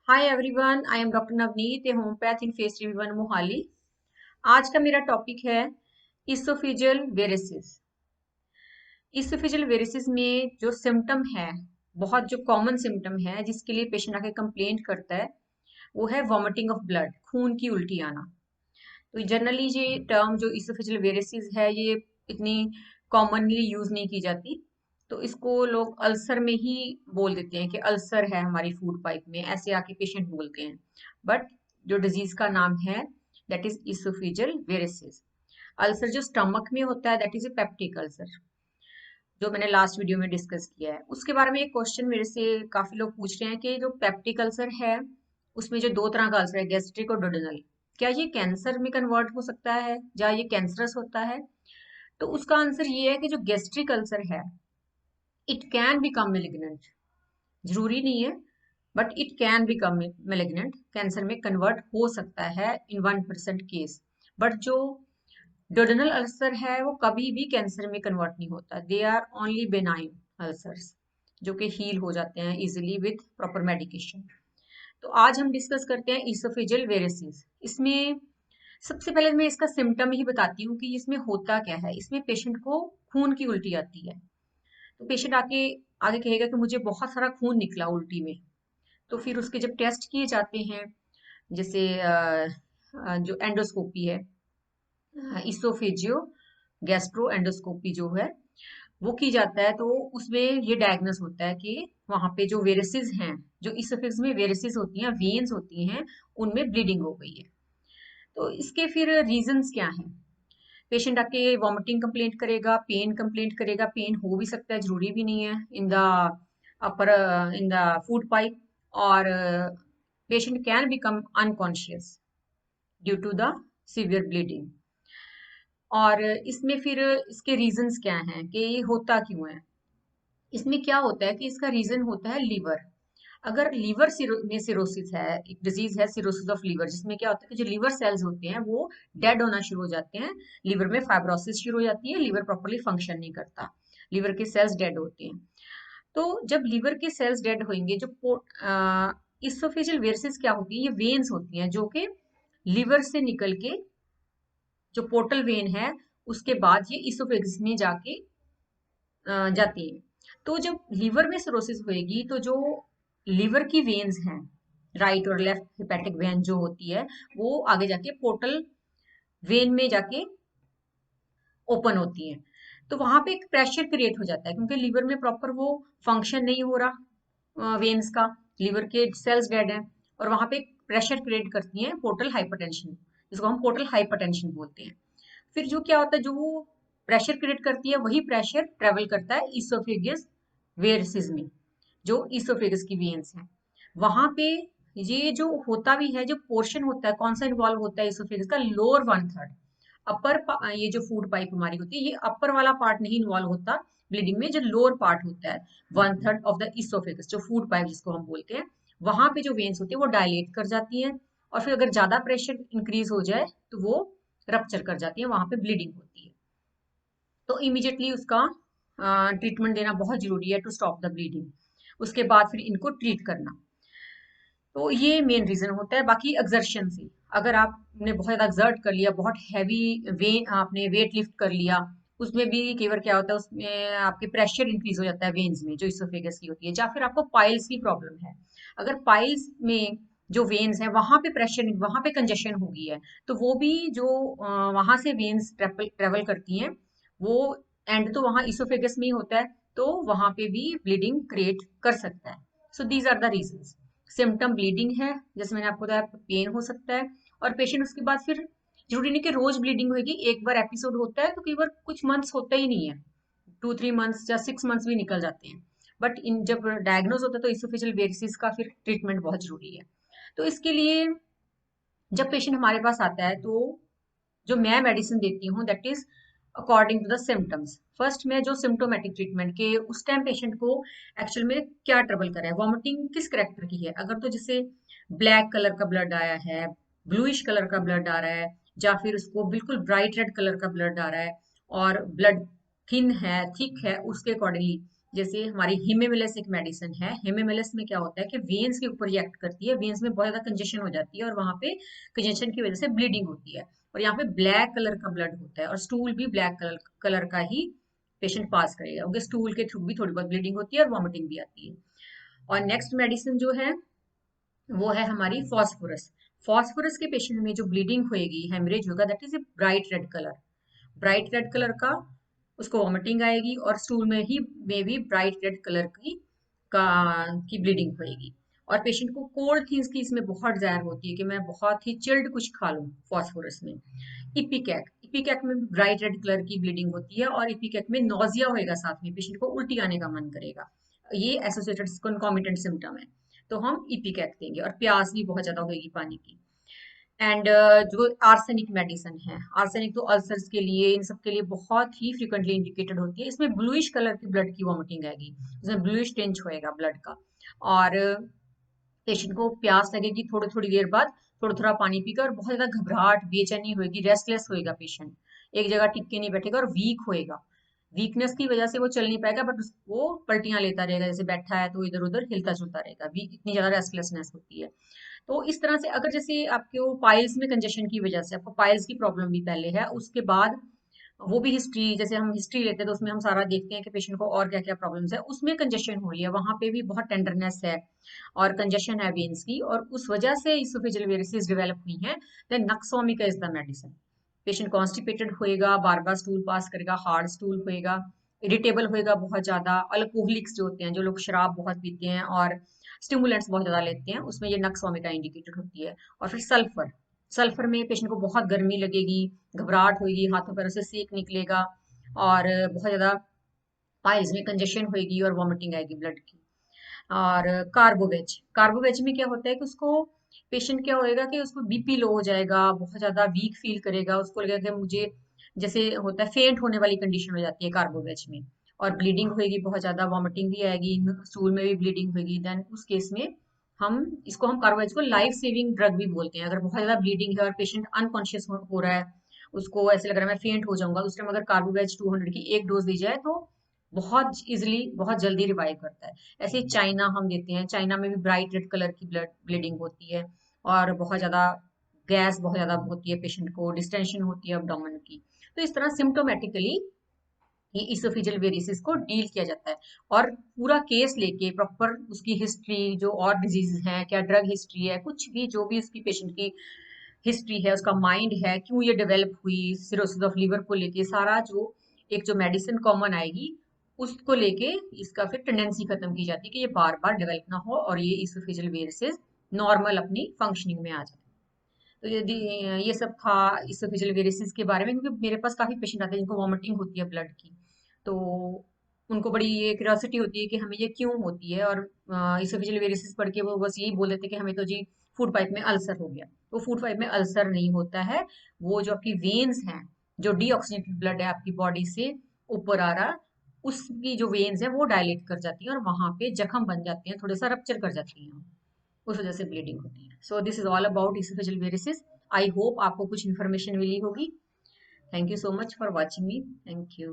Hi everyone, I am doctor Navneet, a homeopath in face revivon Mohali. आज का मेरा topic है इसोफिजियल वेरिसिस। इसोफिजियल वेरिसिस में जो सिम्टम है, बहुत जो कॉमन सिम्टम है जिसके लिए पेशेंट आके कंप्लेंट करता है, वो है वॉमिटिंग ऑफ ब्लड, खून की उल्टी आना। तो जनरली ये टर्म जो इसोफिजियल वेरिसिस है, ये इतनी कॉमनली यूज नहीं की जाती। तो इसको लोग अल्सर में ही बोल देते हैं कि अल्सर है हमारी फूड पाइप में, ऐसे आके पेशेंट बोलते हैं। बट जो डिजीज का नाम है दैट इज इसोफिजियल वेरिसिस। अल्सर जो स्टमक में होता है that is a peptic ulcer, जो मैंने लास्ट वीडियो में डिस्कस किया है। उसके बारे में एक क्वेश्चन मेरे से काफी लोग पूछ रहे हैं कि जो पेप्टिक अल्सर है उसमें जो दो तरह का अल्सर है, गैस्ट्रिक और डोडेनल, क्या ये कैंसर में कन्वर्ट हो सकता है या ये कैंसरस होता है? तो उसका आंसर ये है कि जो गैस्ट्रिक अल्सर है इट कैन बिकम मेलिग्नेंट। जरूरी नहीं है, but it can become malignant, cancer में कन्वर्ट हो सकता है इन 1% केस। बट जो डोडेनल अल्सर है वो कभी भी कैंसर में कन्वर्ट नहीं होता। They are only benign ulcers जो कि हील हो जाते हैं इजिली विथ प्रॉपर मेडिकेशन। तो आज हम डिस्कस करते हैं इसोफेजियल वेरिसिस। इसमें सबसे पहले मैं इसका सिम्टम ही बताती हूँ कि इसमें होता क्या है। इसमें पेशेंट को खून की उल्टी आती है। तो पेशेंट आके आगे कहेगा कि मुझे बहुत सारा खून निकला उल्टी में। तो फिर उसके जब टेस्ट किए जाते हैं, जैसे जो एंडोस्कोपी है, इसोफेजियो गैस्ट्रो एंडोस्कोपी जो है वो की जाता है, तो उसमें ये डायग्नोस होता है कि वहां पे जो वेरिसिस हैं, जो इसोफेज में वेरिसिस होती हैं, वेन्स होती हैं, उनमें ब्लीडिंग हो गई है। तो इसके फिर रीजंस क्या हैं? पेशेंट आके वॉमिटिंग कंप्लेंट करेगा, पेन कंप्लेंट करेगा। पेन हो भी सकता है, जरूरी भी नहीं है, in the upper in the food pipe. और patient can become unconscious due to the severe bleeding. और इसमें फिर इसके रीजंस क्या हैं कि ये होता क्यों है? इसमें क्या होता है कि इसका रीजन होता है लीवर। अगर लीवर में सिरोसिस है, एक डिजीज है सिरोसिस ऑफ लीवर, जिसमें क्या होता है कि जो लीवर सेल्स होते हैं वो डेड होना शुरू हो जाते हैं। लीवर में फाइब्रोसिस शुरू हो जाती है, लीवर प्रॉपरली फंक्शन नहीं करता, लीवर के सेल्स डेड होते हैं। तो जब लीवर के सेल्स डेड होंगे, जो इसोफेजियल वेरिसिस क्या होती है, ये वेन्स होती हैं जो कि लीवर से निकल के, जो पोर्टल वेन है, उसके बाद ये इसोफेगिस में जाके जाती है। तो जब लीवर में सिरोसिस होएगी तो जो लीवर की वेन्स हैं, राइट और लेफ्ट हेपेटिक वेन जो होती है, वो आगे जाके पोर्टल वेन में जाके ओपन होती है। तो वहां पे एक प्रेशर क्रिएट हो जाता है, क्योंकि लीवर में प्रॉपर वो फंक्शन नहीं हो रहा वेन्स का, लीवर के सेल्स डेड हैं। और वहां पे प्रेशर क्रिएट करती है पोर्टल हाइपरटेंशन, जिसको हम पोर्टल हाइपरटेंशन बोलते हैं। फिर जो क्या होता है, जो वो प्रेशर क्रिएट करती है वही प्रेशर ट्रेवल करता है इसोफेगियस वेरिसिस में, जो इसोफेगस की वेन्स हैं वहां पे। ये जो होता भी है, जो पोर्शन होता है, कौन सा इन्वॉल्व होता है इसोफेगस का? लोअर 1/3। अपर ये जो फूड पाइप हमारी होती है, ये अपर वाला पार्ट नहीं इन्वॉल्व होता ब्लीडिंग में, जो लोअर पार्ट होता है 1/3 ऑफ द इसोफेगस, जो फूड पाइप जिसको हम बोलते हैं, वहां पे जो वेन्स होती है वो डायलेट कर जाती हैं। और फिर अगर ज्यादा प्रेशर इंक्रीज हो जाए तो वो रप्चर कर जाती है, वहां पे ब्लीडिंग होती है। तो इमीडिएटली उसका ट्रीटमेंट देना बहुत जरूरी है टू स्टॉप द ब्लीडिंग। उसके बाद फिर इनको ट्रीट करना। तो ये मेन रीजन होता है। बाकी एक्सर्शन से, अगर आपने बहुत ज्यादा एक्सर्ट कर लिया, बहुत हैवी आपने वेट लिफ्ट कर लिया, उसमें भी कई बार क्या होता है, उसमें आपके प्रेशर इंक्रीज हो जाता है वेन्स में, जो इसोफेगस की होती है। या फिर आपको पाइल्स की प्रॉब्लम है, अगर पाइल्स में जो वेन्स है वहां पे प्रेशर, वहां पे कंजेशन हो गई है, तो वो भी जो वहां से वेन्स ट्रेवल करती हैं, वो एंड तो वहां इसोफेगस में ही होता है, तो वहां पे भी ब्लीडिंग क्रिएट कर सकता है। So these are the reasons. Symptom bleeding है, जैसे मैंने आपको बताया, पेन हो सकता है। और पेशेंट उसके बाद फिर जरूरी नहीं कि रोज ब्लीडिंग होगी, एक बार एपिसोड होता है तो कई बार कुछ मंथ्स होता ही नहीं है, 2-3 मंथ्स या 6 मंथ्स भी निकल जाते हैं। बट इन जब डायग्नोज होता है तो इसोफेजियल वेरिसिस का फिर ट्रीटमेंट बहुत जरूरी है। तो इसके लिए जब पेशेंट हमारे पास आता है, तो जो मैं मेडिसिन देती हूँ that is according to the symptoms. First में जो सिम्टोमेटिक ट्रीटमेंट के उस टाइम पेशेंट को एक्चुअल में क्या ट्रबल कर रहा है, वॉमिटिंग किस करेक्टर की है। अगर तो जैसे ब्लैक कलर का ब्लड आया है, ब्लूइश कलर का ब्लड आ रहा है, या फिर उसको बिल्कुल ब्राइट रेड कलर का ब्लड आ रहा है, और ब्लड थिन है, थिक है, उसके अकॉर्डिंगली, जैसे हमारी हिमेमिलस एक मेडिसिन है। हिमेमिलस में क्या होता है कि वेन्स के ऊपर ये एक्ट करती है, वेन्स में बहुत ज्यादा कंजेशन हो जाती है और वहां पे कंजेशन की वजह से ब्लीडिंग होती है, और यहाँ पे ब्लैक कलर का ब्लड होता है और स्टूल भी ब्लैक कलर का ही पेशेंट पास करेगा, क्योंकि स्टूल के थ्रू भी थोड़ी बहुत ब्लीडिंग होती है और वॉमिटिंग भी आती है। और नेक्स्ट मेडिसिन जो है वो है हमारी फॉस्फोरस। फॉस्फोरस के पेशेंट में जो ब्लीडिंग होएगी, हेमरेज होगा, that is a bright red colour, bright red colour का, उसको वॉमिटिंग आएगी और स्टूल में भी ब्राइट रेड कलर की ब्लीडिंग होएगी। और पेशेंट को कोल्ड थिंग्स की इसमें बहुत ज़्यादा होती है कि मैं बहुत ही चिल्ड कुछ खा लूं फॉस्फोरस में। इपिकैक में भी ब्राइट रेड कलर की ब्लीडिंग होती है और इपिकैक में नोजिया होएगा, साथ में पेशेंट को उल्टी आने का मन करेगा, ये एसोसिएटेड कॉन्कॉमिटेंट सिम्टम है, तो हम इपिकैक देंगे। और प्यास भी बहुत ज्यादा होगी पानी की। एंड जो आर्सेनिक मेडिसिन है, आर्सेनिक तो अल्सर्स के लिए, इन सब के लिए बहुत ही फ्रिक्वेंटली इंडिकेटेड होती है। इसमें ब्लूइश कलर की ब्लड की वॉमिटिंग आएगी, इसमें ब्लूइश टिंच होएगा ब्लड का, और पेशेंट को प्यास लगेगी थोड़ी थोड़ी देर बाद, थोड़ा थोड़ा पानी पीकर, और बहुत ज्यादा घबराहट, बेचैनी होगी, रेस्टलेस होएगा पेशेंट, एक जगह टिक के नहीं बैठेगा और वीक होएगा। वीकनेस की वजह से वो चल नहीं पाएगा, बट वो पलटियां लेता रहेगा, जैसे बैठा है तो इधर उधर हिलता जुलता रहेगा, वीक, इतनी ज्यादा रेस्टलेसनेस होती है। तो इस तरह से अगर जैसे आपके पाइल्स में कंजेशन की वजह से आपको पाइल्स की प्रॉब्लम भी पहले है, उसके बाद वो भी हिस्ट्री, जैसे हम हिस्ट्री लेते हैं तो उसमें हम सारा देखते हैं कि पेशेंट को और क्या क्या प्रॉब्लम्स है, उसमें कंजेशन हो रही है, वहां पे भी बहुत टेंडरनेस है और कंजेशन है वेन्स की, और उस वजह से इसोफेजियल वेरिसेस डेवलप हुई है, then nux vomica is the medicine. Patient constipated होएगा, बार बार स्टूल पास करेगा, हार्ड स्टूल होएगा, इरिटेबल होएगा बहुत ज्यादा, अल्कोहलिक्स जो होते हैं, जो लोग शराब बहुत पीते हैं और स्टिमुलेंट्स बहुत ज्यादा लेते हैं, उसमें ये नक्सोमिका इंडिकेटेड होती है। और फिर सल्फर, सल्फर में पेशेंट को बहुत गर्मी लगेगी, घबराहट होगी, हाथों पैरों से सेक निकलेगा, और बहुत ज्यादा पाइल्स में कंजेशन होगी और वॉमिटिंग आएगी ब्लड की। और कार्बोवेज, कार्बोवेज में क्या होता है कि उसको पेशेंट क्या होएगा कि उसको बीपी लो हो जाएगा, बहुत ज्यादा वीक फील करेगा, उसको लगेगा कि मुझे, जैसे होता है फेंट होने वाली कंडीशन हो जाती है कार्बोवेज में, और ब्लीडिंग होएगी बहुत ज्यादा, वॉमिटिंग भी आएगी, स्टूल में भी ब्लीडिंग होएगी, देन उस केस में हम कार्बोवेज को लाइफ सेविंग ड्रग भी बोलते हैं। अगर बहुत ज्यादा ब्लीडिंग है और पेशेंट अनकॉन्शियस हो रहा है, उसको ऐसे लग रहा है मैं फेंट हो जाऊंगा, उस टाइम अगर कार्बोवेज 200 की एक डोज दी जाए तो बहुत इजिली, बहुत जल्दी रिवाइव करता है। ऐसे ही चाइना हम देते हैं, चाइना में भी ब्राइट रेड कलर की ब्लीडिंग होती है और बहुत ज्यादा गैस बहुत ज्यादा होती है, पेशेंट को डिस्टेंशन होती है अब्डोमेन की। तो इस तरह सिम्टोमेटिकली ये इसोफिजियल वेरिसिस को डील किया जाता है, और पूरा केस लेके प्रॉपर उसकी हिस्ट्री, जो और डिजीज है, क्या ड्रग हिस्ट्री है, कुछ भी जो भी उसकी पेशेंट की हिस्ट्री है, उसका माइंड है, क्यों ये डेवलप हुई, सिरोसिस ऑफ लीवर को लेके सारा जो एक जो मेडिसिन कॉमन आएगी, उसको लेके इसका फिर टेंडेंसी खत्म की जाती है कि ये बार बार डेवलप ना हो और ये इसोफेजियल वेरिसेस नॉर्मल अपनी फंक्शनिंग में आ जाए। तो यदि ये सब था इसोफेजियल वेरिसेस के बारे में, क्योंकि मेरे पास काफी पेशेंट आते हैं जिनको वॉमिटिंग होती है ब्लड की, तो उनको बड़ी ये क्यूरियोसिटी होती है कि हमें ये क्यों होती है, और इसोफेजियल वेरिसेस पढ़ के वो बस यही बोल देते हैं कि हमें तो जी फूड पाइप में अल्सर हो गया। तो फूड पाइप में अल्सर नहीं होता है, वो जो आपकी वेन्स हैं, जो डीऑक्सीजनेटेड ब्लड है आपकी बॉडी से ऊपर आ रहा, उसकी जो वेन्स है वो डायलेट कर जाती हैं और वहां पे जख्म बन जाते हैं, थोड़ा सा रप्चर कर जाती हैं, उस वजह से ब्लीडिंग होती है। So this is all about oesophageal varices. I hope आपको कुछ इन्फॉर्मेशन मिली होगी। Thank you so much for watching me. Thank you.